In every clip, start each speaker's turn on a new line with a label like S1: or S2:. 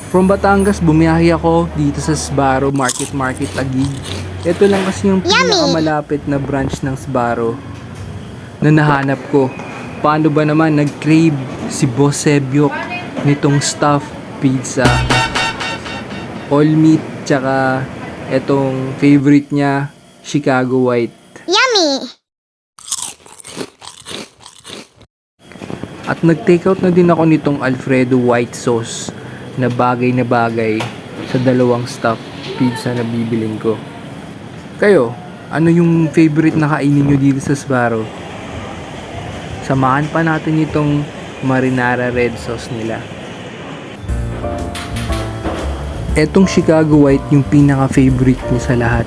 S1: From Batangas, bumiyahe ako dito sa Sbarro Market Taguig. Ito lang kasi yung pinakamalapit na branch ng Sbarro na nahanap ko. Paano ba naman nag-crave si Boss Sebyok nitong stuffed pizza? All meat, tsaka etong favorite niya, Chicago White.
S2: Yummy!
S1: At nag-takeout na din ako nitong Alfredo White Sauce na bagay sa dalawang stuffed pizza na bibiling ko. Kayo, ano yung favorite na kainin nyo dito sa Sbarro? Samahan pa natin itong marinara red sauce nila. Etong Chicago White yung pinaka-favorite niya sa lahat.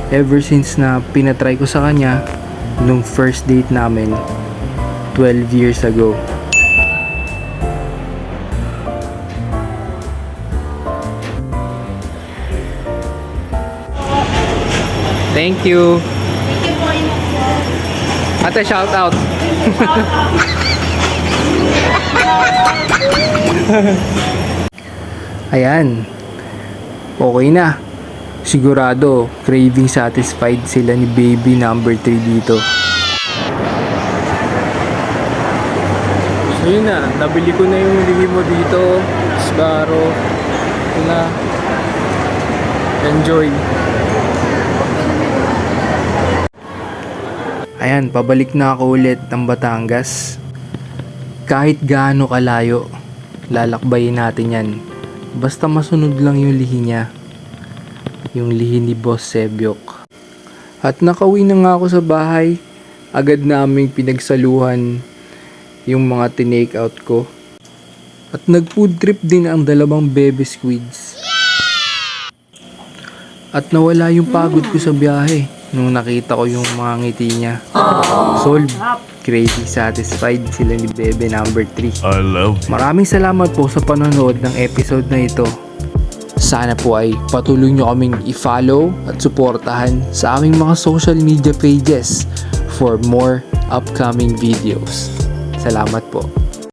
S1: Ever since na pinatry ko sa kanya nung first date namin 12 years ago. Thank you. Ate, shout out. Ayan. Okay na. Sigurado, craving satisfied sila ni baby number 3 dito. So yun na, nabili ko na yung lihimo dito. Sbarro. Ito na. Enjoy. Ayan, pabalik na ako ulit ng Batangas. Kahit gaano kalayo, lalakbayin natin yan. Basta masunod lang yung lihi niya. Yung lihi ni Boss Sebyok. At nakauwi na nga ako sa bahay. Agad naming pinagsaluhan yung mga tinake out ko. At nag-food trip din ang dalawang baby squids. At nawala yung pagod ko sa biyahe nung nakita ko yung mga ngiti niya. Solved. Crazy satisfied sila ni Bebe number 3.
S3: I love you.
S1: Maraming salamat po sa panonood ng episode na ito. Sana po ay patuloy nyo kaming i-follow at suportahan sa aming mga social media pages for more upcoming videos. Salamat po.